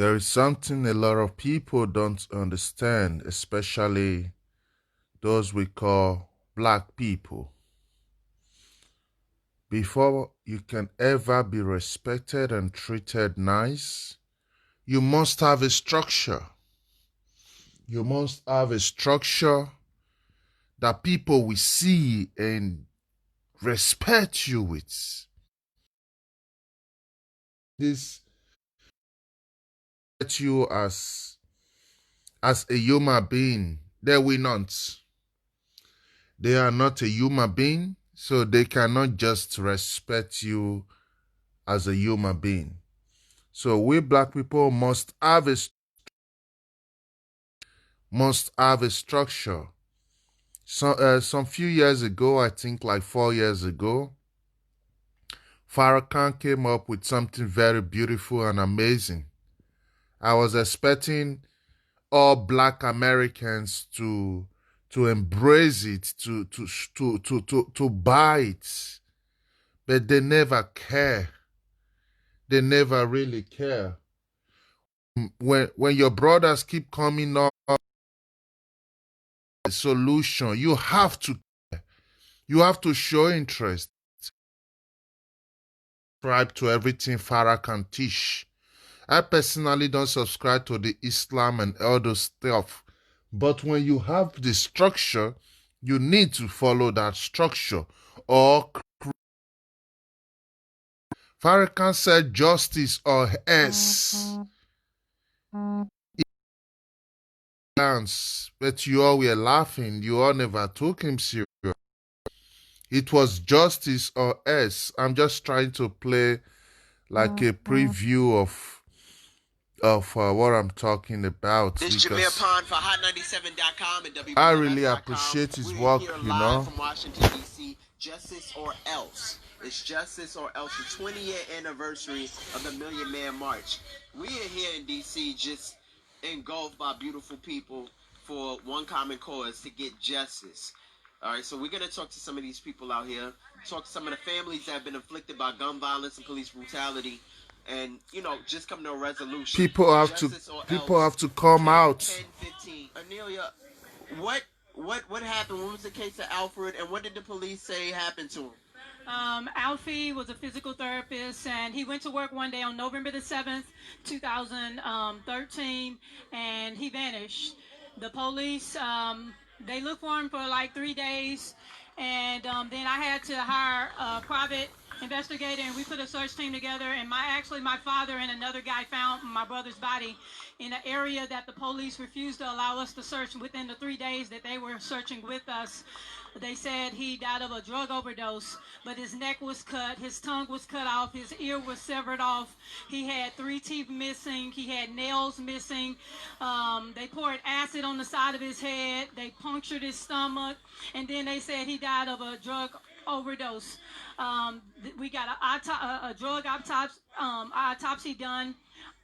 There is something a lot of people don't understand, especially those we call black people. Before you can ever be respected and treated nice, you must have a structure. You must have a structure that people will see and respect you with. This you as a human being. They will not. They are not a human being, so they cannot just respect you as a human being. So we black people must have a structure. Some few years ago, I think like 4 years ago, Farrakhan came up with something very beautiful and amazing. I was expecting all black Americans to embrace it, to buy it, but they never care. They never really care. When your brothers keep coming up with a solution, you have to show interest. Subscribe to everything Farrakhan teach. I personally don't subscribe to the Islam and all those stuff. But when you have the structure, you need to follow that structure. Or Farrakhan said justice or else. But you all were laughing. You all never took him serious. It was justice or else. I'm just trying to play like a preview of what I'm talking about. This Because Jameer Pond for Hot97.com and WBLS.com. I really appreciate his work, We're here you live know. from Washington, D.C. Justice or else. It's Justice or else, the 20-year anniversary of the Million Man March. We are here in D.C. just engulfed by beautiful people for one common cause, to get justice. All right, so we're going to talk to some of these people out here, talk to some of the families that have been afflicted by gun violence and police brutality, and just come to a resolution. People have to come out. 10-15. Anelia, what happened? What was the case of Alfred, and what did the police say happened to him? Alfie was a physical therapist, and he went to work one day on November the 7th, 2013, and he vanished. The police, they looked for him for like 3 days, and then I had to hire a private investigator, and we put a search team together, and my father and another guy found my brother's body in an area that the police refused to allow us to search within the 3 days that they were searching with us. They said he died of a drug overdose, but his neck was cut, his tongue was cut off, his ear was severed off. He had 3 teeth missing. He had nails missing. They poured acid on the side of his head. They punctured his stomach, and then they said he died of a drug overdose. We got a drug autopsy done.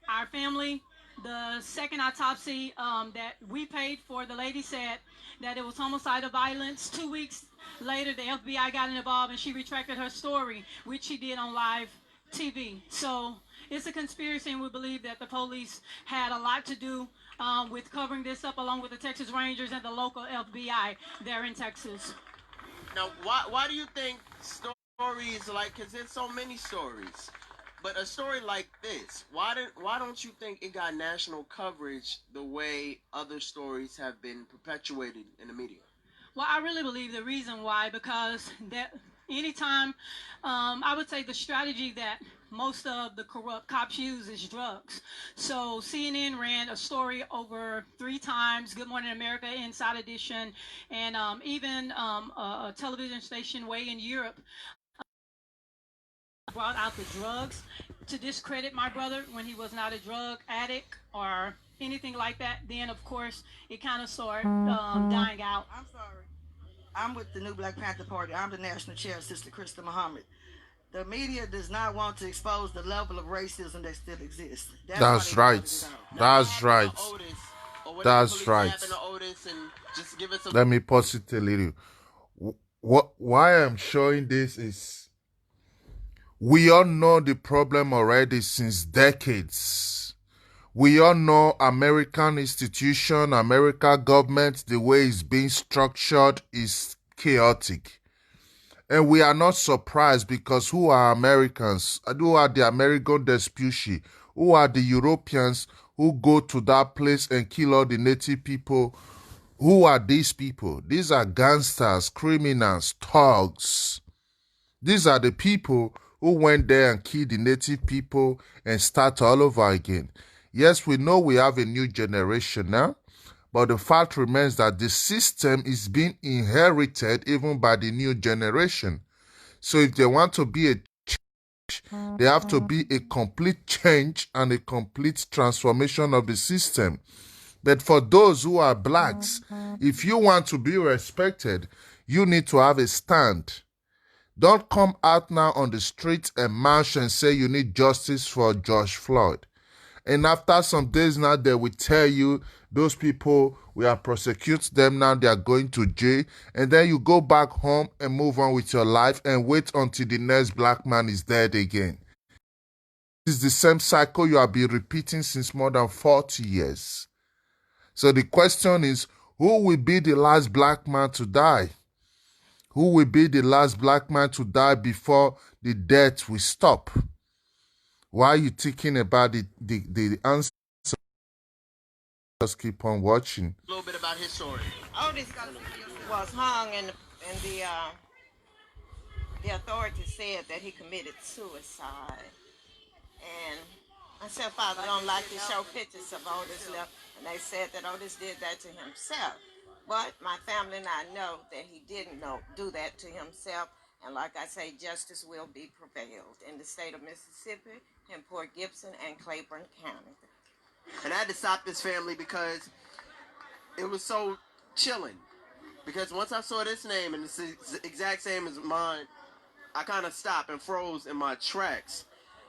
Our family, the second autopsy that we paid for, the lady said that it was homicidal violence. 2 weeks later, the FBI got involved, and she retracted her story, which she did on live TV. So it's a conspiracy, and we believe that the police had a lot to do with covering this up, along with the Texas Rangers and the local FBI there in Texas. Now, why do you think stories like, because there's so many stories, but a story like this, why don't you think it got national coverage the way other stories have been perpetuated in the media? Well, I really believe the reason why, because that anytime, I would say the strategy that most of the corrupt cops use is drugs. So CNN ran a story over 3 times, Good Morning America, Inside Edition, and even a television station way in Europe brought out the drugs to discredit my brother when he was not a drug addict or anything like that. Then, of course, it kind of started dying out. I'm sorry. I'm with the New Black Panther Party. I'm the national chair, Sister Krista Muhammad. The media does not want to expose the level of racism that still exists. That's right. That's right. That's right. Let me pause it a little. Why I'm showing this is we all know the problem already since decades. We all know American institution, American government, the way it's being structured is chaotic. And we are not surprised because who are Americans? Who are the American Vespucci? Who are the Europeans who go to that place and kill all the native people? Who are these people? These are gangsters, criminals, thugs. These are the people who went there and killed the native people and start all over again. Yes, we know we have a new generation now, but the fact remains that the system is being inherited even by the new generation. So if they want to be a change, they have to be a complete change and a complete transformation of the system. But for those who are blacks, if you want to be respected, you need to have a stand. Don't come out now on the street and march and say you need justice for George Floyd. And after some days now, they will tell you those people, we are prosecute them now, they are going to jail. And then you go back home and move on with your life and wait until the next black man is dead again. It's the same cycle you have been repeating since more than 40 years. So the question is, who will be the last black man to die? Who will be the last black man to die before the death will stop? Why are you thinking about the answer? Just keep on watching. A little bit about his story. Otis was hung, and the authorities said that he committed suicide. And I said, Father, I don't like to show pictures of Otis left. And they said that Otis did that to himself. But my family and I know that he didn't do that to himself. And like I say, justice will be prevailed in the state of Mississippi, in Port Gibson, and Claiborne County. And I had to stop this family because it was so chilling. Because once I saw this name, and it's the exact same as mine, I kind of stopped and froze in my tracks.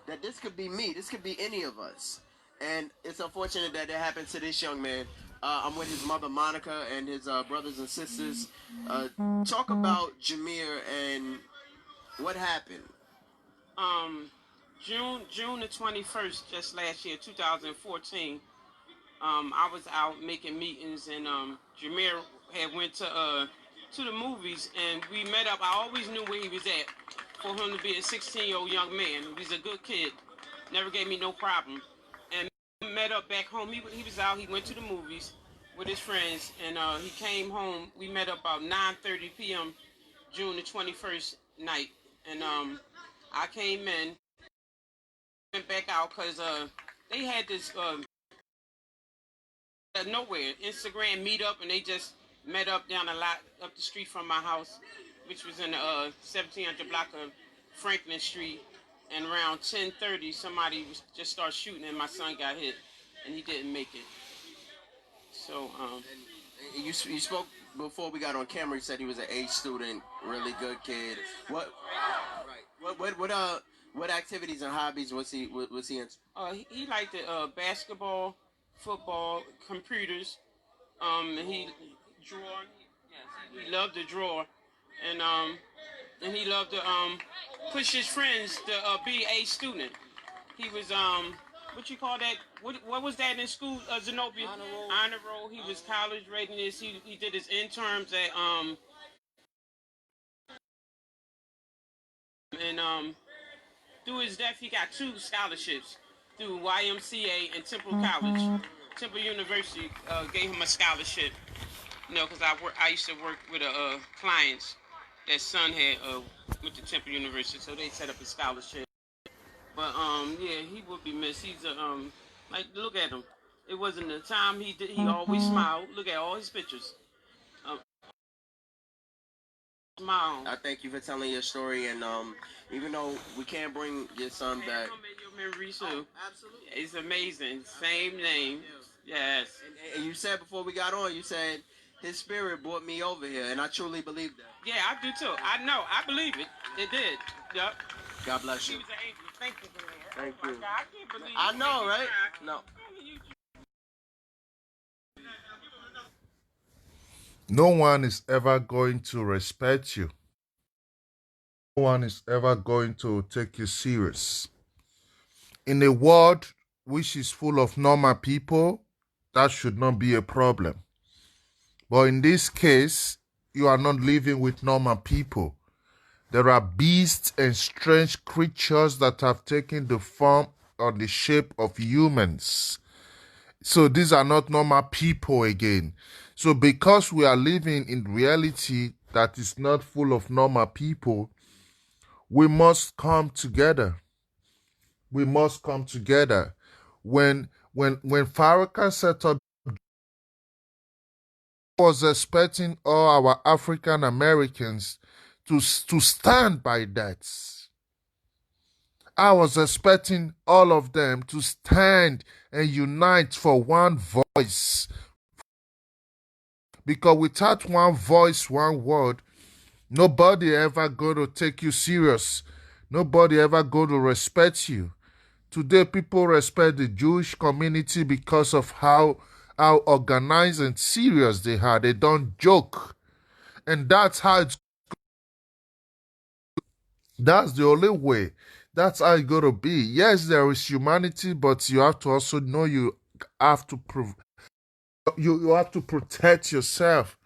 That this could be me. This could be any of us. And it's unfortunate that it happened to this young man. I'm with his mother, Monica, and his brothers and sisters. Talk about Jameer and what happened. June the 21st, just last year, 2014, I was out making meetings, and Jameer had went to the movies, and we met up. I always knew where he was at. For him to be a 16-year-old young man, he's a good kid, never gave me no problem. And we met up back home. He was out. He went to the movies with his friends, and he came home. We met up about 9:30 p.m. June the 21st night, and I came in, went back out because they had this nowhere Instagram meetup, and they just met up down a lot up the street from my house, which was in the 1700 block of Franklin Street. And around 10:30, somebody just started shooting, and my son got hit, and he didn't make it. So, And you spoke before we got on camera. You said he was an A student, really good kid. What activities and hobbies was he into? He liked the basketball, football, computers. He draw. Yes, he loved to draw, and he loved to push his friends to be a student. He was what you call that? What was that in school? Zenobia Honor Roll. He was college readiness. He did his interns at and through his death he got 2 scholarships through YMCA and Temple College. Temple University gave him a scholarship. You know, because I used to work with clients that son had went to Temple University, so they set up a scholarship. But yeah, he would be missed. He's a like, look at him. It wasn't the time he always smiled. Look at all his pictures. Smile. I thank you for telling your story, and even though we can't bring your son back, Your memory too. absolutely. It's amazing. Same name. Yes. And you said before we got on, you said his spirit brought me over here, and I truly believe that. Yeah, I do too. I know. I believe it. It did. Yep. God bless He you. was an angel. Thank you for that. Thank Oh my you. God, I can't believe I it. know, Thank you, right? God. No. No one is ever going to respect you. No one is ever going to take you serious. In a world which is full of normal people, that should not be a problem. But in this case, you are not living with normal people. There are beasts and strange creatures that have taken the form or the shape of humans. So these are not normal people again. So because we are living in reality that is not full of normal people, we must come together. We must come together. When Farrakhan set up, I was expecting all our African Americans to stand by that. I was expecting all of them to stand and unite for one voice. Because without one voice, one word, nobody ever going to take you serious. Nobody ever going to respect you. Today, people respect the Jewish community because of how organized and serious they are. They don't joke. And that's how that's the only way. That's how it's going to be. Yes, there is humanity, but you have to also know you have to you have to protect yourself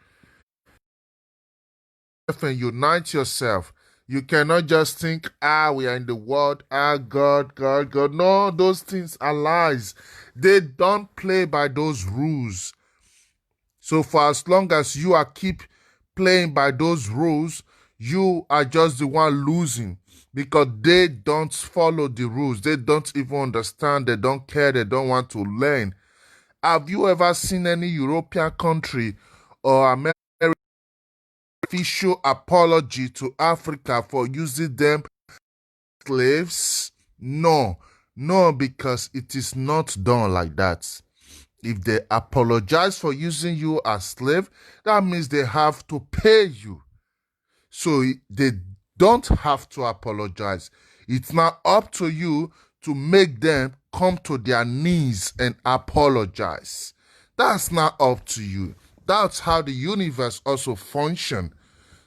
and unite yourself. You cannot just think, we are in the world, God, God, God. No, those things are lies. They don't play by those rules. So for as long as you are keep playing by those rules, you are just the one losing because they don't follow the rules. They don't even understand. They don't care. They don't want to learn. Have you ever seen any European country or American official apology to Africa for using them as slaves? No, because it is not done like that. If they apologize for using you as slave, that means they have to pay you. So they don't have to apologize. It's now up to you to make them come to their knees and apologize. That's not up to you. That's how the universe also functions.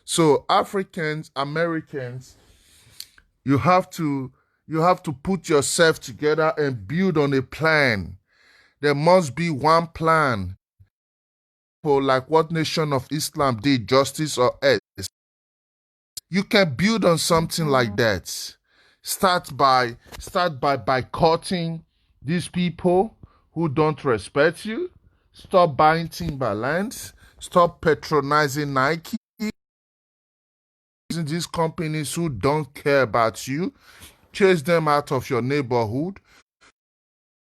So Africans, Americans, you have to put yourself together and build on a plan. There must be one plan. Like what Nation of Islam did, Justice or Else. You can build on something like that. Start by boycotting these people who don't respect you. Stop buying Timberlands. Stop patronizing Nike. Using these companies who don't care about you. Chase them out of your neighborhood.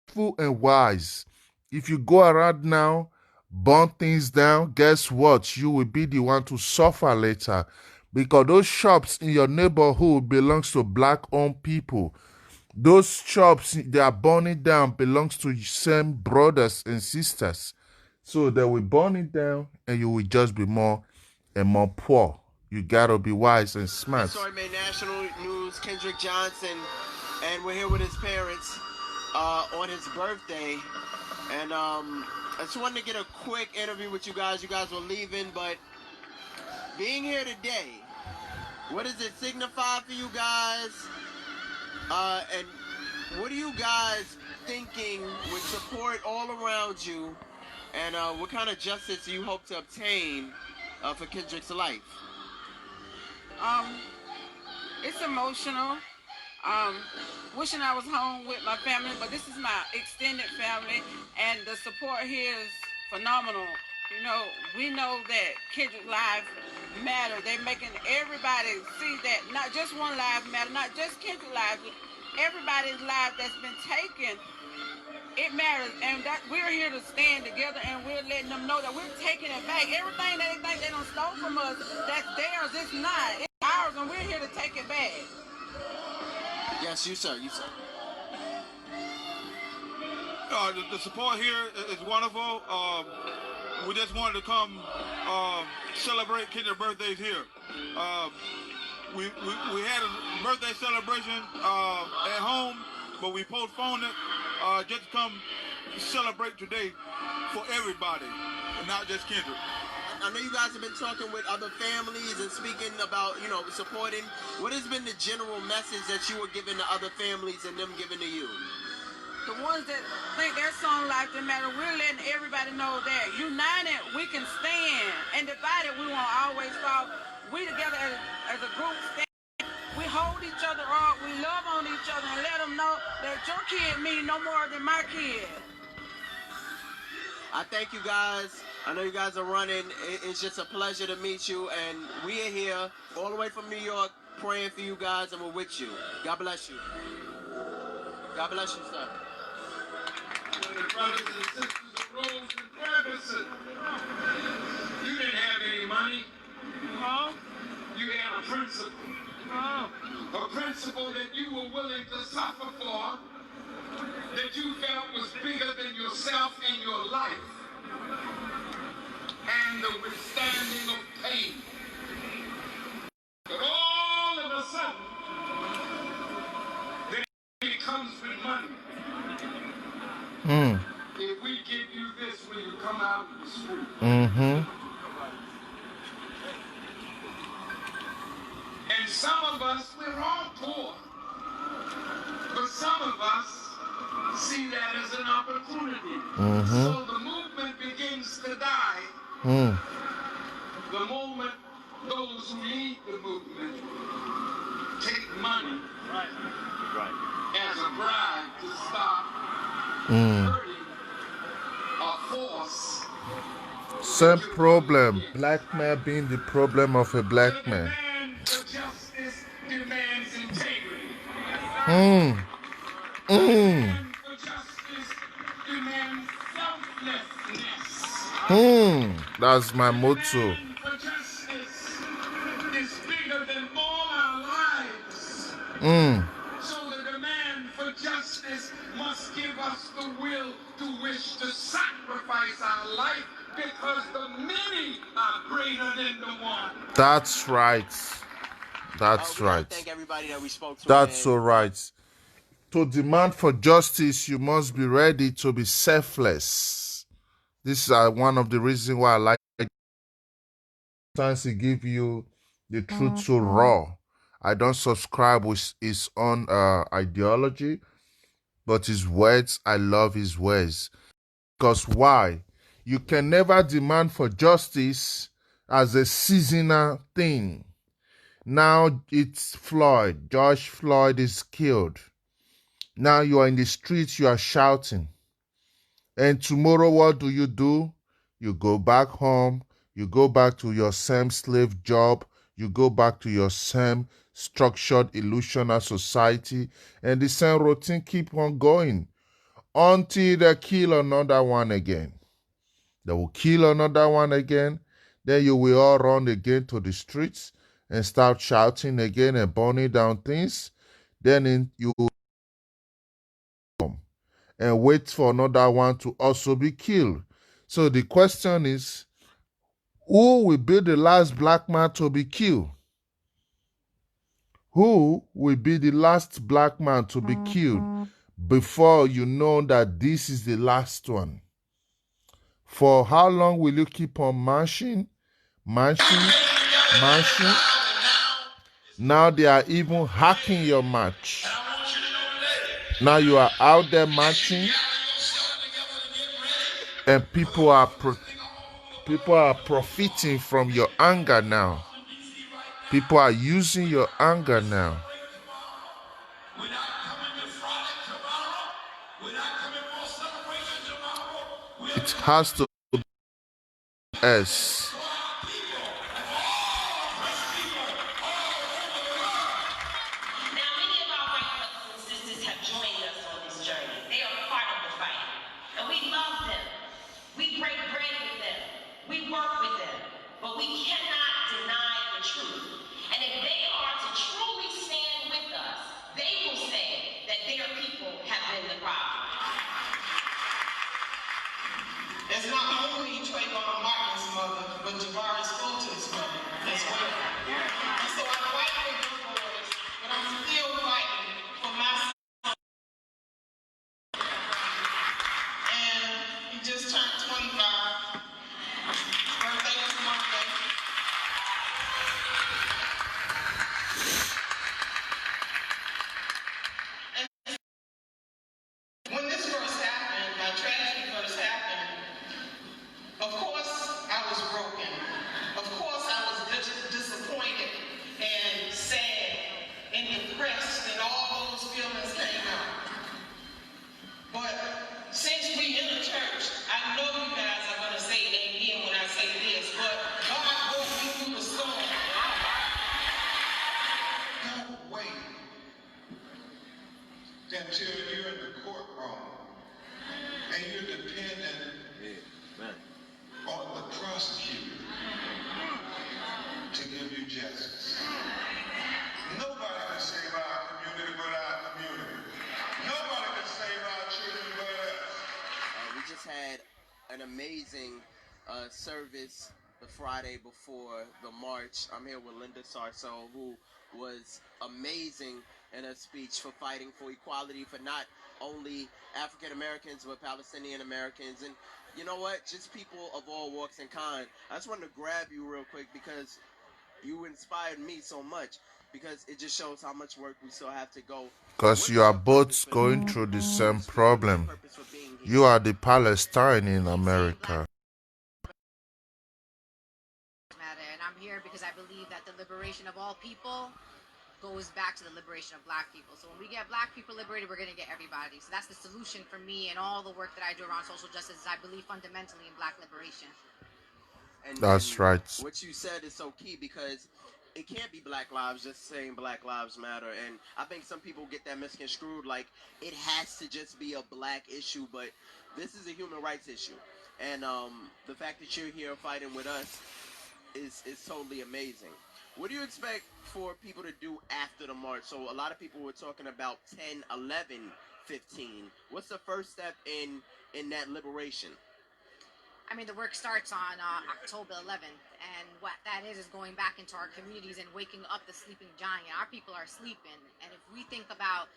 Fool and wise. If you go around now, burn things down, guess what? You will be the one to suffer later. Because those shops in your neighborhood belongs to black-owned people. Those shops they are burning down belongs to same brothers and sisters. So they will burn it down and you will just be more and more poor. You gotta be wise and smart. This story made national news. Kendrick Johnson, and we're here with his parents on his birthday. And I just wanted to get a quick interview with you guys. You guys were leaving, but being here today, what does it signify for you guys? And what are you guys thinking with support all around you? And what kind of justice do you hope to obtain for Kendrick's life? It's emotional. Wishing I was home with my family, but this is my extended family, and the support here is phenomenal. You know, we know that Kendrick's life matter. They're making everybody see that not just one life matter, not just Kendrick's life, everybody's life that's been taken. It matters, and that we're here to stand together, and we're letting them know that we're taking it back. Everything that they think they don't stole from us, that's theirs. It's not. It's ours, and we're here to take it back. Yes, you sir. The support here is wonderful. We just wanted to come celebrate Kendrick's birthdays here. We had a birthday celebration at home, but we postponed it just to come celebrate today for everybody, and not just Kendrick. I know you guys have been talking with other families and speaking about, supporting. What has been the general message that you were giving to other families and them giving to you? The ones ones that think their song life didn't matter, we're letting everybody know that united we can stand, and divided we won't always fall. We together as a group stand. We hold each other up, we love on each other, and let them know that your kid means no more than my kid. I thank you guys. I know you guys are running. It's just a pleasure to meet you. And we are here all the way from New York praying for you guys, and we're with you. God bless you. God bless you, sir. Brothers and sisters of Rose and Ferguson, you didn't have any money. Huh? You had a principle. A principle that you were willing to suffer for, that you felt was bigger than yourself and your life, and the withstanding of pain. But all of a sudden, then it comes with money. If we give you this when you come out in the street. And some of us, we're all poor. But some of us see that as an opportunity. So the movement begins to die. The moment those who lead the movement take money as a bribe to stop hurting a force. Same problem. Black man being the problem of a black man. Demand for justice demands integrity. Demand for justice demands selflessness. That's my motto. Demand for justice is bigger than all our lives. So the demand for justice must give us the will to wish to sacrifice our life, because the many are greater than the one. That's right. That's We wanna right. thank everybody that we spoke to. That's man. so right. To demand for justice, you must be ready to be selfless. This is one of the reasons why I like it. Sometimes he give you the truth so raw. I don't subscribe with his own ideology, but his words, I love his words. Because why? You can never demand for justice as a seasonal thing. Now it's Floyd. George Floyd is killed. Now you are in the streets, you are shouting. And tomorrow, what do? You go back home, you go back to your same slave job, you go back to your same structured, illusional society, and the same routine keep on going until they kill another one again. They will kill another one again. Then you will all run again to the streets and start shouting again and burning down things. Then you and wait for another one to also be killed. So the question is, who will be the last black man to be killed? Who will be the last black man to be killed before you know that this is the last one? For how long will you keep on marching? Now they are even hacking your march. Now you are out there marching, and people are profiting from your anger now. People are using your anger now. It has to be us. It's not only Trayvon Martin's mother, but Javaris Fulton's mother as well. And so I fight for your boys, but I'm still fighting for my son. And he just turned 25. Birthday is Monday. And when this first And you're dependent on the prosecutor to give you justice. Nobody can save our community but our community. Nobody can save our children but us. We just had an amazing service the Friday before the march. I'm here with Linda Sarso, who was amazing in her speech for fighting for equality for not only African Americans but Palestinian Americans, and you know what, just people of all walks and kinds. I just wanted to grab you real quick because you inspired me so much, because it just shows how much work we still have to go. Because you are both going through the same problem. You are the Palestine in America. And I'm here because I believe that the liberation of all people goes back to the liberation of black people. So when we get black people liberated, we're going to get everybody. So that's the solution for me and all the work that I do around social justice. Is I believe fundamentally in black liberation. That's right. What you said is so key, because it can't be Black Lives just saying Black Lives Matter. And I think some people get that misconstrued, like it has to just be a black issue, but this is a human rights issue. And the fact that you're here fighting with us is totally amazing. What do you expect for people to do after the march? So a lot of people were talking about 10, 11, 15. What's the first step in that liberation? I mean, the work starts on October 11th, and what that is going back into our communities and waking up the sleeping giant. Our people are sleeping, and if we think about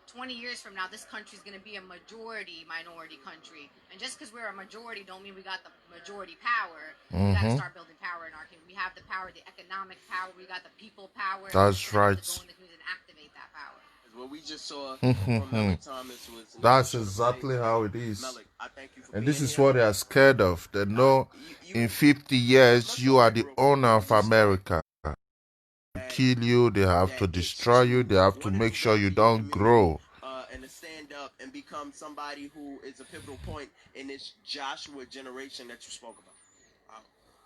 20 years from now, this country is going to be a majority minority country, and just because we're a majority don't mean we got the majority power. We got to start building power in our community. We have the power, the economic power, we got the people power. That's right. To go in the community and activate that power. What we just saw from Malik Thomas was... That's exactly how it is. Malik, I thank you for and this being is here. what they are scared of. They know in 50 years you are the owner of America. To kill you, they have to destroy you, they have to make sure you don't grow. And to stand up and become somebody who is a pivotal point in this Joshua generation that you spoke about.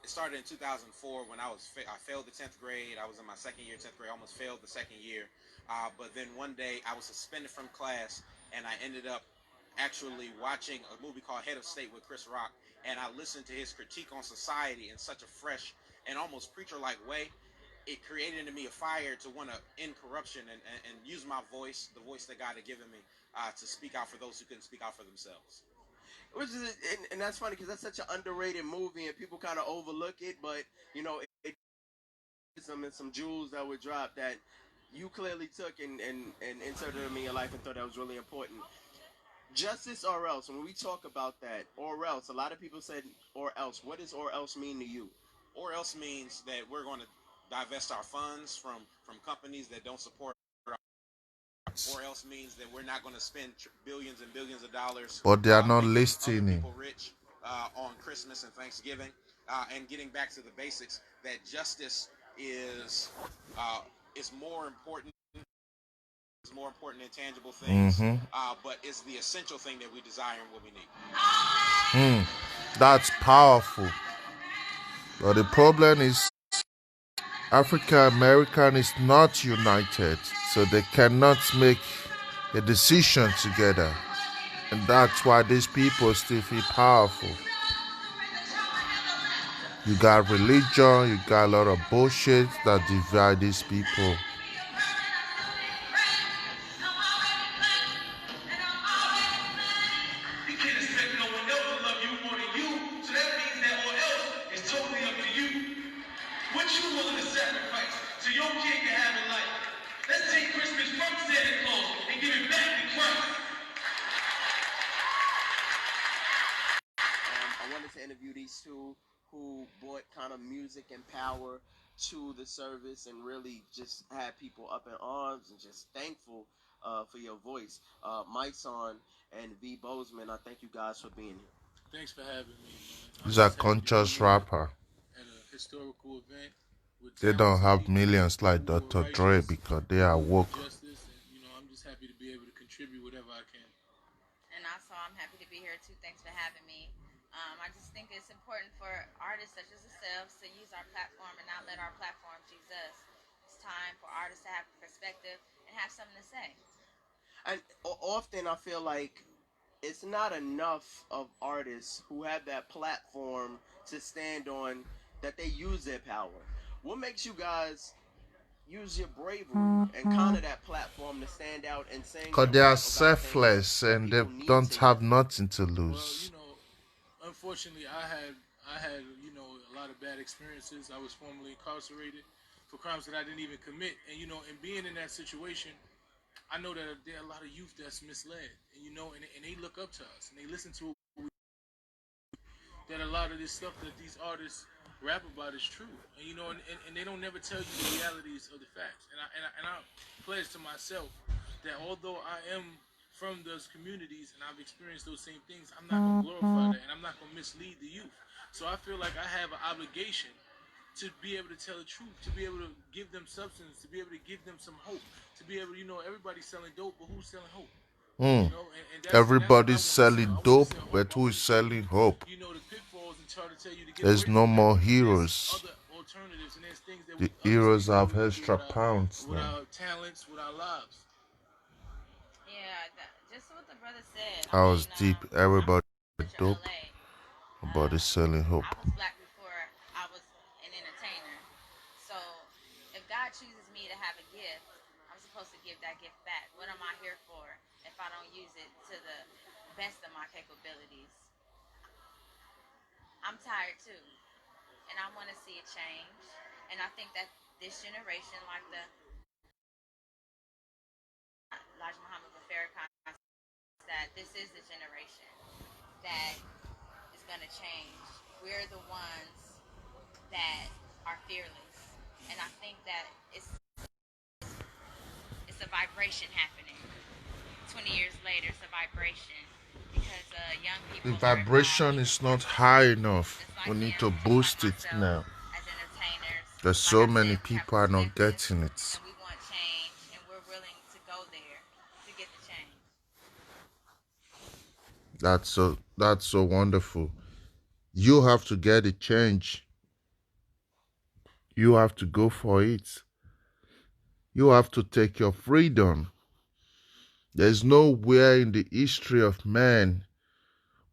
It started in 2004 when I failed the 10th grade. I was in my second year, 10th grade, almost failed the second year. But then one day I was suspended from class, and I ended up actually watching a movie called Head of State with Chris Rock, and I listened to his critique on society in such a fresh and almost preacher-like way. It created in me a fire to want to end corruption and use my voice, the voice that God had given me, to speak out for those who couldn't speak out for themselves. Which is, and that's funny because that's such an underrated movie and people kind of overlook it, but you know, it some jewels that were dropped that you clearly took and inserted them in your life and thought that was really important. Justice or else, when we talk about that, or else, a lot of people said or else. What does or else mean to you? Or else means that we're going to divest our funds from companies that don't support. Or else means that we're not going to spend billions and billions of dollars. But they are not making listening. People rich on Christmas and Thanksgiving, and getting back to the basics. That justice is more important. Is more important than tangible things, but it's the essential thing that we desire and what we need. That's powerful. But the problem is African American is not united, so they cannot make a decision together. And that's why these people still feel powerful. You got religion, you got a lot of bullshit that divide these people. You can't expect no one else to love you more than you, so that means that or else is totally up to you. What you willing to sacrifice so your kid can have a life? Let's take Christmas from Santa Claus and give it back to Christ. I wanted to interview these two who brought kind of music and power to the service and really just had people up in arms and just thankful for your voice. Myson and V. Bozeman, I thank you guys for being here. Thanks for having me. He's a conscious rapper. At a historical event with They don't have millions like Dr. Dre because they are woke. Justice, and, I'm just happy to be able to contribute whatever I can. And also, I'm happy to be here too. Thanks for having me. I just think it's important for artists such as ourselves to use our platform and not let our platform choose us. It's time for artists to have perspective and have something to say. And often I feel like it's not enough of artists who have that platform to stand on, that they use their power. What makes you guys use your bravery and counter that platform to stand out and sing Because and they are rap about things selfless that and they people need don't to have hear? nothing to Well, lose. Unfortunately, I had a lot of bad experiences. I was formerly incarcerated for crimes that I didn't even commit, and and being in that situation, I know that there are a lot of youth that's misled, and they look up to us and they listen to that a lot of this stuff that these artists rap about is true, and they don't never tell you the realities of the facts. And I pledge to myself that although I am from those communities and I've experienced those same things, I'm not gonna glorify that and I'm not gonna mislead the youth. So I feel like I have an obligation to be able to tell the truth, to be able to give them substance, to be able to give them some hope, to be able to, everybody's selling dope, but who's selling hope? Mm. And that's what I Everybody's want to sell. selling I want to dope, sell hope. but I who want is to sell selling hope? the pitfalls and try to tell you to get There's away no from more that. There's heroes. other alternatives and there's things that The we heroes other have things that we extra can do pounds with now. our talents, with our lives. Yeah, just what the brother said. I was deep. Everybody I'm dope. LA. Nobody's selling hope. I was black before I was an entertainer. So if God chooses me to have a gift, I'm supposed to give that gift back. What am I here for if I don't use it to the best of my capabilities? I'm tired too. And I want to see a change. And I think that this generation, like the Elijah Muhammad Farrakhan, that this is the generation that is going to change. We're the ones that are fearless. And I think that it's a vibration happening. 20 years later, it's a vibration. Because young people The vibration is not high enough. We need to boost it now. as entertainers, There's so many people are not getting it. and we want change, and we're willing to go there to get the change. That's so wonderful. You have to get a change. You have to go for it. You have to take your freedom. There's nowhere in the history of man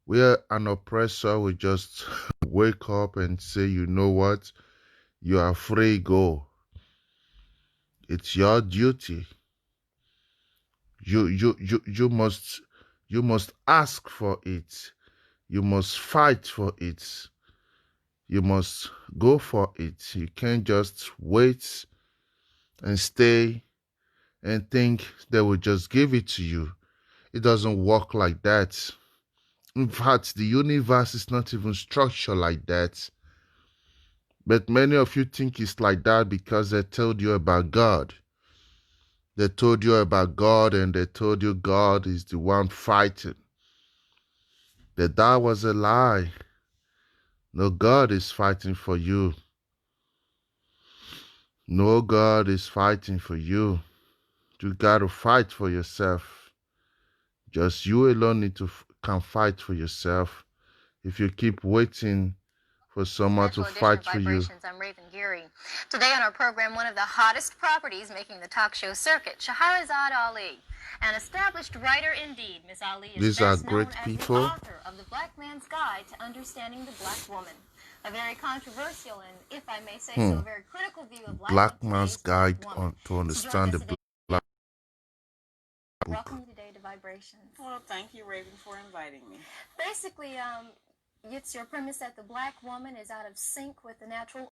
where an oppressor will just wake up and say, you know what, you are free, go. It's your duty. You must ask for it. You must fight for it. You must go for it. You can't just wait and stay and think they will just give it to you. It doesn't work like that. In fact, the universe is not even structured like that. But many of you think it's like that because they told you about God. They told you about God and they told you God is the one fighting. That was a lie. No, God is fighting for you. No, God is fighting for you. You got to fight for yourself. Just you alone can fight for yourself. If you keep waiting for someone to fight for you. I'm Raven Geary. Today on our program, one of the hottest properties making the talk show circuit, Shahrazad Ali. An established writer indeed, Miss Ali is These are best great known as people. the author of The Black Man's Guide to Understanding the Black Woman. A very controversial and, if I may say so, very critical view of life. Black Man's Guide to Understand the Black Book. Welcome today to Vibrations. Well, thank you, Raven, for inviting me. Basically, it's your premise that the black woman is out of sync with the natural